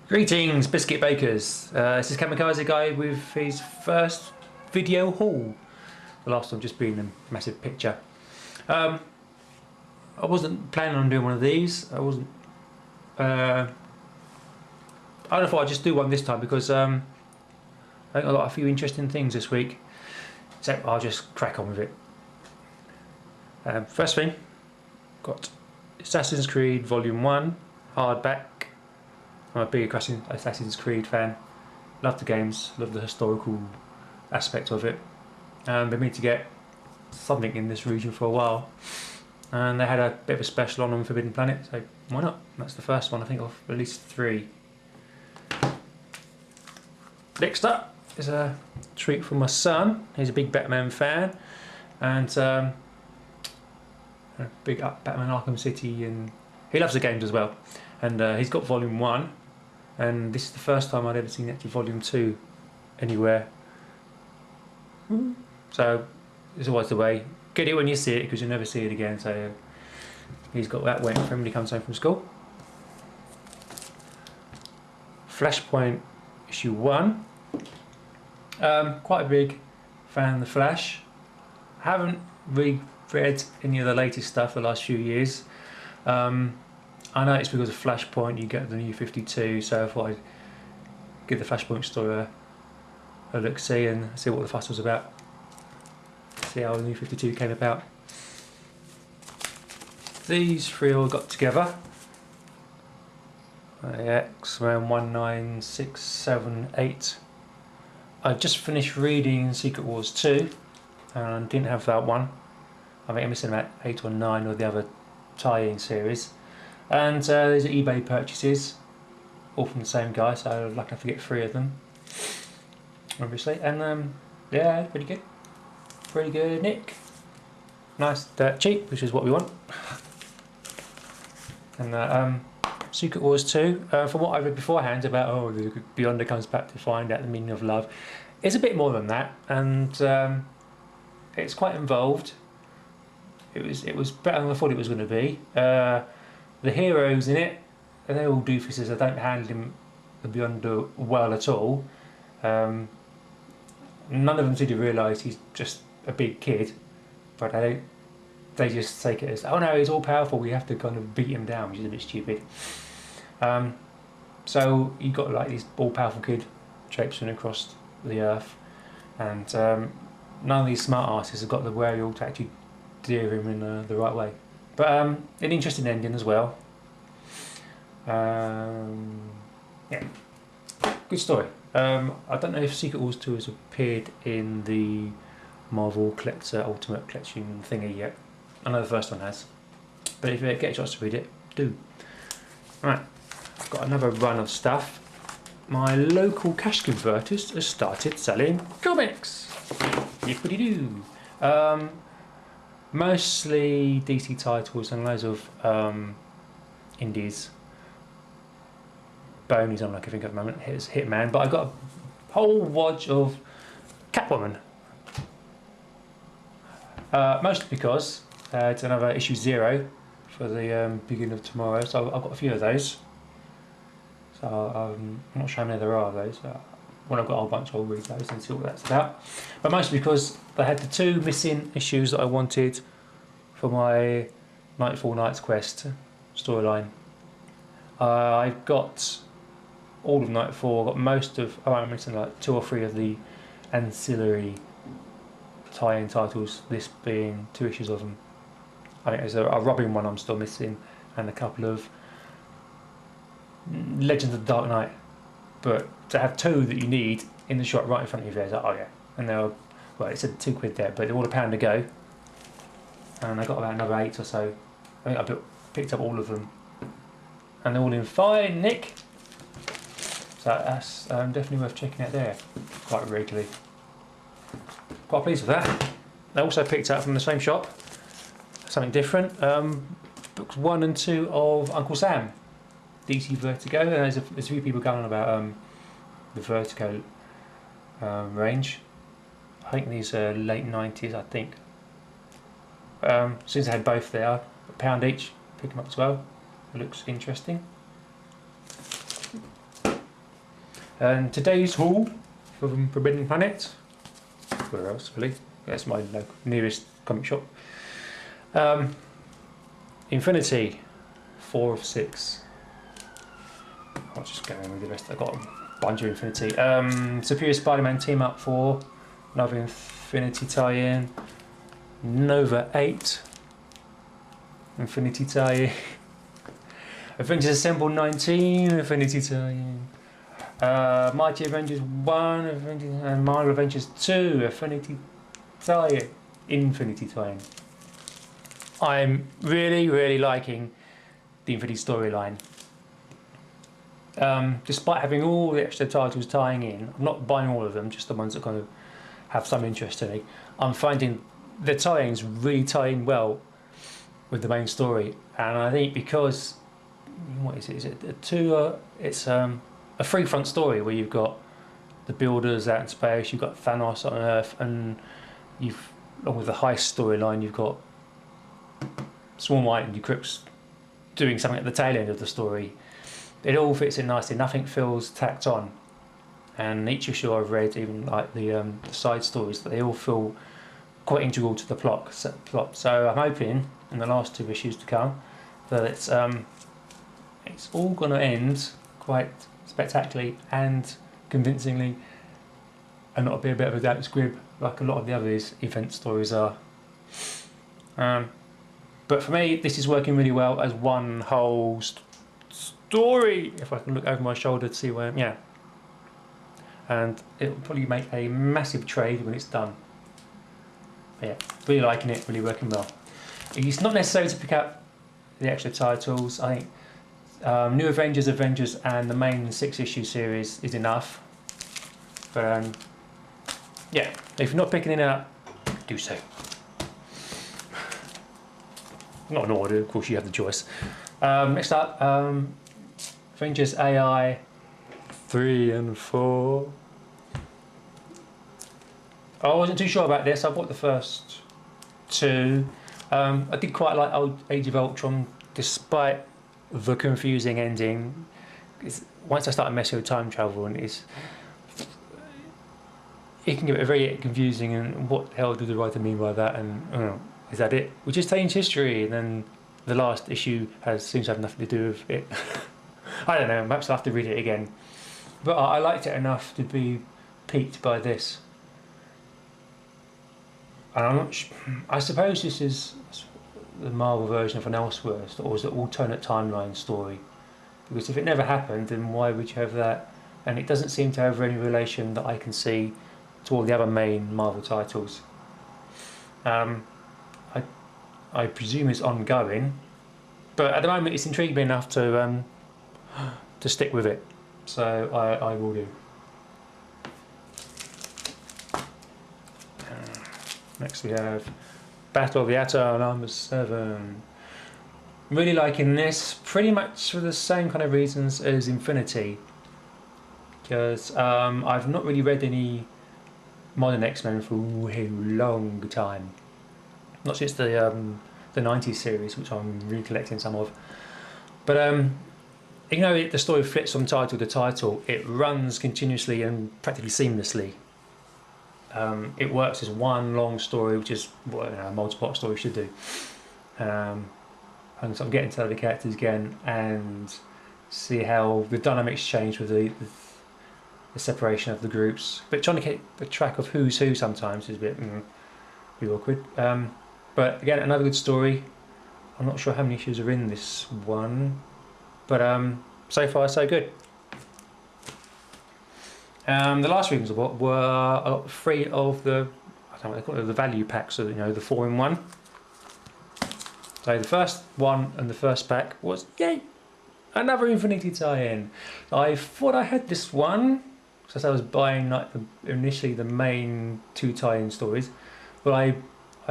Greetings, Biscuit Bakers. This is Kamikaze Guy with his first video haul. The last one just being a massive picture. I wasn't planning on doing one of these. I wasn't. I thought I'd just do one this time because I think I got a few interesting things this week. So I'll just crack on with it. First thing, got Assassin's Creed Volume 1 hardback. I'm a big Assassin's Creed fan. Love the games, love the historical aspect of it. Been meaning to get something in this region for a while, and they had a bit of a special on Forbidden Planet, so why not? That's the first one I think of at least 3. Next up is a treat from my son. He's a big Batman fan, and a big Batman Arkham City, and he loves the games as well. And he's got Volume 1, and this is the first time I'd ever seen actually Volume 2 anywhere. So it's always the way. Get it when you see it, because you'll never see it again. So he's got that waiting for him when he comes home from school. Flashpoint issue 1. Quite a big fan of the Flash. Haven't really read any of the latest stuff the last few years. I know it's because of Flashpoint you get the new 52, so I thought I'd give the Flashpoint story a look-see and see what the fuss was about. See how the new 52 came about. These 3 all got together. X-Men 19678. I just finished reading Secret Wars 2 and didn't have that one. I think I'm missing about 8 or 9 of the other tie-in series. And these are eBay purchases, all from the same guy, so I'd like to get 3 of them, obviously. And yeah, pretty good. Pretty good, Nick. Nice, cheap, which is what we want. And Secret Wars 2, from what I read beforehand about, the Beyonder comes back to find out the meaning of love, it's a bit more than that, and it's quite involved. It was better than I thought it was going to be. The heroes in it, they're all doofuses. They don't handle the Beyonder well at all. None of them seem to realise he's just a big kid, but they just take it as, oh no, he's all powerful, we have to kind of beat him down, which is a bit stupid. So you've got like this all powerful kid traipsing across the earth, and none of these smart artists have got the wherewithal to actually steer him in the right way. But an interesting ending as well. Yeah, good story. I don't know if Secret Wars 2 has appeared in the Marvel Collector Ultimate Collection thingy yet. I know the first one has, but if you get a chance to read it, do. Right, I've got another run of stuff. My local cash converters has started selling comics. Yippity-doo. Mostly DC titles and loads of indies. Boney's I'm lucky I think at the moment, it's Hitman, but I've got a whole wodge of Catwoman. Mostly because it's another issue 0 for the beginning of tomorrow, so I've got a few of those. So I'm not sure how many there are of those. When I've got a whole bunch, I'll read those and see what that's about. But mostly because they had the 2 missing issues that I wanted for my Nightfall Knights Quest storyline. I've got all of Nightfall, I've got most of, I'm missing like 2 or 3 of the ancillary tie-in titles, this being 2 issues of them. I think there's a Robin one I'm still missing, and a couple of Legends of the Dark Knight. But to have 2 that you need in the shop right in front of you, there's like, oh yeah. And they're, well, it said £2 there, but they're all £1 a go. And I got about another 8 or so. I think I picked up all of them. And they're all in fine nick. So that's definitely worth checking out there quite regularly. Quite pleased with that. I also picked up from the same shop something different. Books 1 and 2 of Uncle Sam. DC Vertigo, and there's a few people going on about the Vertigo range. I think these are late 90s, I think. Since I had both there, £1 each, pick them up as well. It looks interesting. And today's haul from Forbidden Planet, where else really? That's my nearest comic shop. Infinity, 4 of 6. I'll just go in with the rest. I've got a bunch of Infinity. Superior Spider-Man Team Up 4, another Infinity tie-in. Nova 8, Infinity tie-in. Avengers Assemble 19, Infinity tie-in. Mighty Avengers 1, and Marvel Avengers 2, Infinity tie-in. Infinity tie-in. I'm really liking the Infinity storyline. Despite having all the extra titles tying in, I'm not buying all of them, just the ones that kind of have some interest to me. I'm finding the tie-ins really tie in well with the main story, and I think because what is it? Is it it's a three-front story where you've got the builders out in space, you've got Thanos on Earth, and along with the heist storyline, you've got Swarm White and your Crooks doing something at the tail end of the story. It all fits in nicely. Nothing feels tacked on, and each issue I've read, even like the side stories, they all feel quite integral to the plot. So I'm hoping in the last 2 issues to come that it's all going to end quite spectacularly and convincingly, and not be a bit of a doubt squib like a lot of the other event stories are. But for me, this is working really well as one whole story. If I can look over my shoulder to see where, yeah. And it will probably make a massive trade when it's done. But yeah, really liking it, really working well. It's not necessary to pick up the extra titles. I think New Avengers, and the main 6-issue series is enough. But yeah, if you're not picking it up, do so. Not in order, of course you have the choice. Next up, Avengers AI 3 and 4. I wasn't too sure about this. I bought the first 2. I did quite like old Age of Ultron, despite the confusing ending. Once I started messing with time travel, and it can get very confusing. And what the hell did the writer mean by that? And is that it? We just changed history, and then the last issue seems to have nothing to do with it. I don't know. Perhaps I'll have to read it again. But I liked it enough to be piqued by this. And I'm not I suppose this is the Marvel version of an Elseworlds, or is it alternate timeline story? Because if it never happened, then why would you have that? And it doesn't seem to have any relation that I can see to all the other main Marvel titles. I presume it's ongoing, but at the moment it's intrigued me enough to stick with it. So I will do. Next we have Battle of the Atom #7. Really liking this, pretty much for the same kind of reasons as Infinity, because I've not really read any modern X-Men for a long time. Not since the 90s series, which I'm recollecting some of. But you know, the story flips from title to title. It runs continuously and practically seamlessly. It works as one long story, which is what a multi-part story should do. And so I'm getting to know the characters again and see how the dynamics change with the separation of the groups. But trying to keep the track of who's who sometimes is a bit awkward. But again, another good story. I'm not sure how many issues are in this one, but so far so good. The last readings I bought were 3 of the, I don't know what they call it, the value packs, so, you know, the 4-in-1. So the first one and the first pack was, yay, another Infinity tie-in. I thought I had this one, because I was buying like initially the main 2 tie-in stories, but I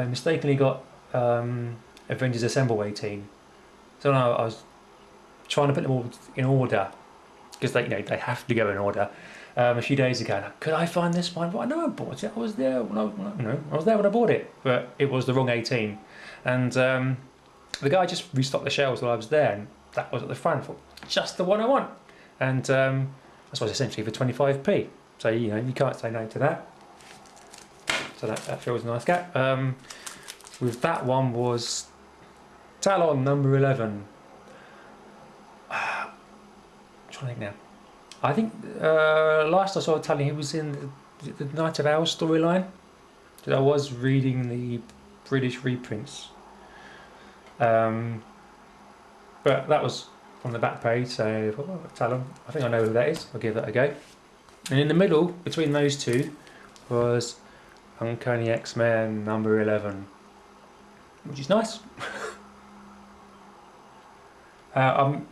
mistakenly got Avengers Assemble 18. So now I was trying to put them all in order, because they have to go in order. A few days ago, like, could I find this one? Well, I know I bought it. I was there. I was there when I bought it, but it was the wrong 18. And the guy just restocked the shelves while I was there, and that was at the front. I thought, just the one I want. And I suppose essentially for 25p. So you know, you can't say no to that. So that feels a nice gap. With that one was Talon number 11. I'm trying to think now. I think last I saw Talon, he was in the Night of Owls storyline. I was reading the British reprints. But that was on the back page, so oh, Talon, I think I know who that is, I'll give that a go. And in the middle, between those two, was Uncanny X-Men number 11, which is nice. I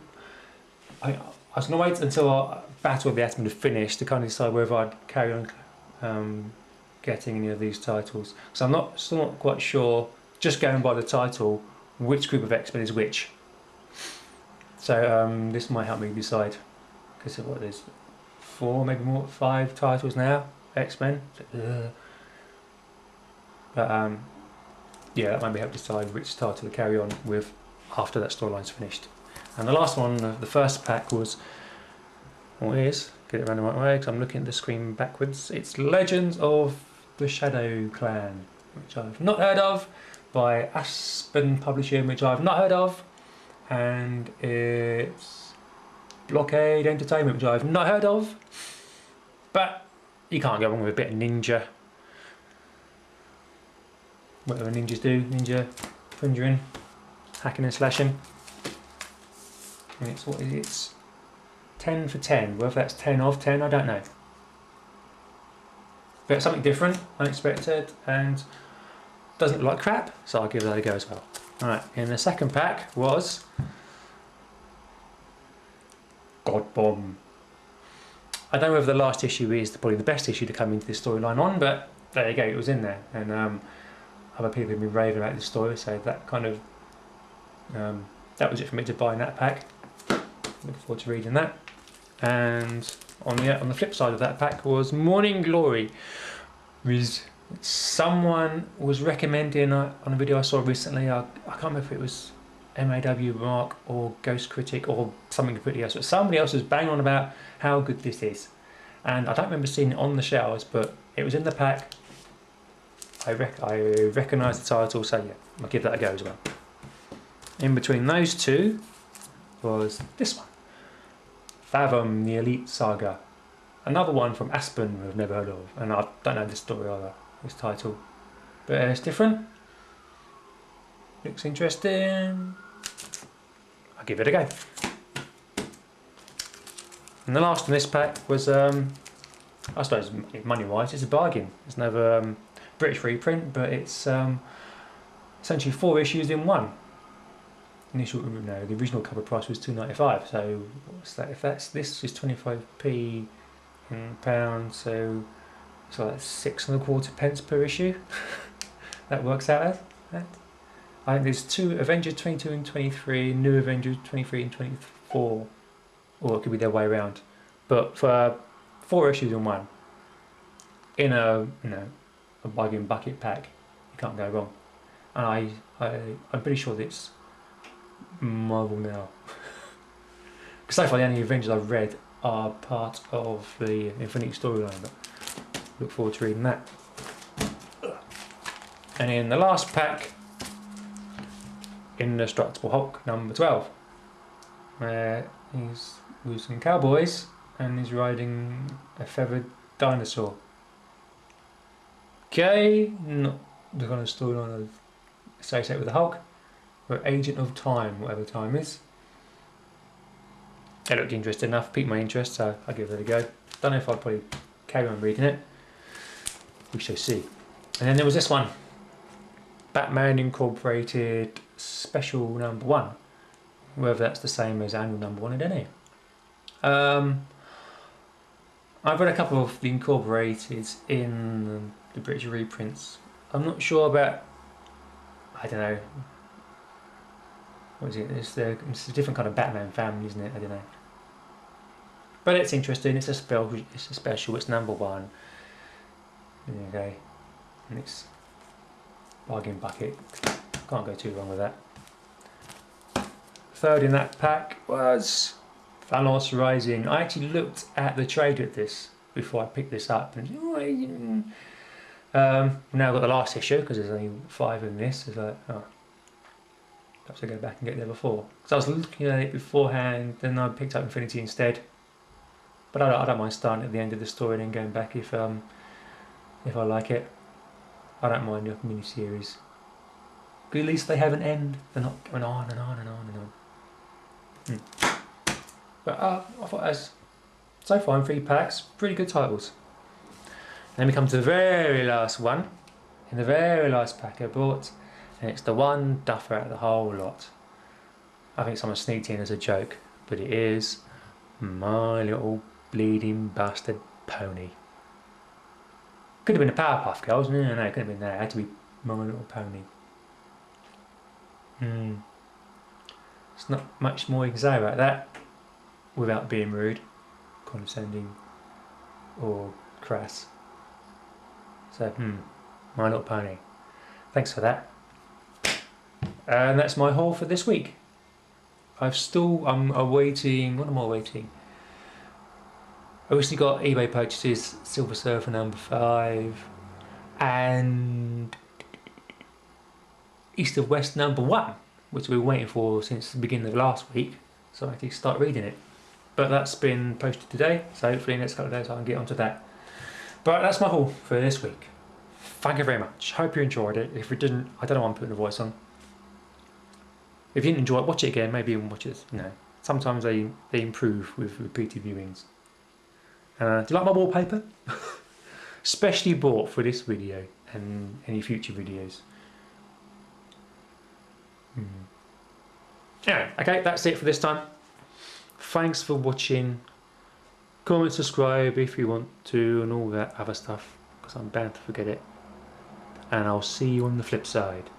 was going to wait until our Battle of the Atom had finished to kind of decide whether I'd carry on getting any of these titles. because I'm still not quite sure, just going by the title, which group of X-Men is which. So this might help me decide, because what there's 4, maybe more, 5 titles now, X-Men. But yeah, that might be help decide which title to carry on with after that storyline's finished. And the last one, the first pack was, what is, get it around the right way because I'm looking at the screen backwards, it's Legends of the Shadow Clan, which I've not heard of, by Aspen Publishing, which I've not heard of, and it's Blockade Entertainment, which I've not heard of, but you can't go wrong with a bit of ninja. Whatever ninjas do, ninja conjuring, hacking and slashing. And it's, what is it? It's 10 for 10, whether that's 10 of 10, I don't know. But something different, unexpected, and doesn't look like crap, so I'll give that a go as well. Alright, in the second pack was God Bomb. I don't know whether the last issue is probably the best issue to come into this storyline on, but there you go, it was in there. And other people have been raving about this story, so that kind of that was it for me to buy in that pack. Looking forward to reading that. And on the flip side of that pack was Morning Glory, which someone was recommending on a video I saw recently. I can't remember if it was MAW Mark or Ghost Critic or something completely else, but somebody else was banging on about how good this is. And I don't remember seeing it on the shelves, but it was in the pack. I recognise the title, so yeah, I'll give that a go as well. In between those two was this one, Fathom the Elite Saga. Another one from Aspen I've never heard of, and I don't know this story either, this title. But it's different. Looks interesting. I'll give it a go. And the last in this pack was, I suppose money-wise, it's a bargain. It's another British reprint, but it's essentially 4 issues in one. The original cover price was £2.95. So what's that? If this is 25p in pounds, so it's like 6 1/4 pence per issue. That works out as that. I think there's 2 Avengers 22 and 23, New Avengers 23 and 24, or it could be the other way around. But for 4 issues in one, in a a bargain bucket pack, you can't go wrong. And I'm pretty sure that it's Marvel now. Because so far the only Avengers I've read are part of the Infinity storyline, but look forward to reading that. And in the last pack, Indestructible Hulk number 12, where he's with some cowboys and he's riding a feathered dinosaur. Okay, not the kind of storyline associated with the Hulk, but Agent of Time, whatever time is. It looked interesting enough, piqued my interest, so I'll give it a go. Don't know if I'll probably carry on reading it. We shall see. And then there was this one, Batman Incorporated Special number 1. Whether that's the same as Annual number 1, I don't know. I've read a couple of the Incorporated in the British reprints. I'm not sure about, I don't know, what is it? It's a different kind of Batman family, isn't it? I don't know. But it's interesting. It's a special. It's number 1. Okay, and it's bargain bucket. Can't go too wrong with that. Third in that pack was Thanos Rising. I actually looked at the trade at this before I picked this up, and now I've got the last issue because there's only 5 in this. It's like, oh, perhaps I go back and get there before. Because I was looking at it beforehand, then I picked up Infinity instead. But I don't mind starting at the end of the story and then going back if I like it. I don't mind the mini series. But at least they have an end. They're not going on and on and on and on. But I thought as so far in 3 packs, pretty good titles. And then we come to the very last one, in the very last pack I bought, and it's the one duffer out of the whole lot. I think someone sneaked in as a joke, but it is My Little Bleeding Bastard Pony. Could have been a Powerpuff Girls, no, it could have been that. It had to be My Little Pony. There's not much more you can say about that without being rude, condescending, or crass. So, My Little Pony. Thanks for that. And that's my haul for this week. I'm awaiting, what am I awaiting? I recently got eBay purchases, Silver Surfer number 5, and East of West number 1, which we've been waiting for since the beginning of last week, so I actually start reading it. But that's been posted today, so hopefully in the next couple of days I can get onto that. But that's my haul for this week. Thank you very much. Hope you enjoyed it. If you didn't, I don't know why I'm putting the voice on. If you didn't enjoy it, watch it again. Maybe even watch it. Sometimes they improve with repeated viewings. Do you like my wallpaper? Specially bought for this video and any future videos. Anyway, okay, that's it for this time. Thanks for watching. Comment, subscribe if you want to, and all that other stuff, because I'm bound to forget it. And I'll see you on the flip side.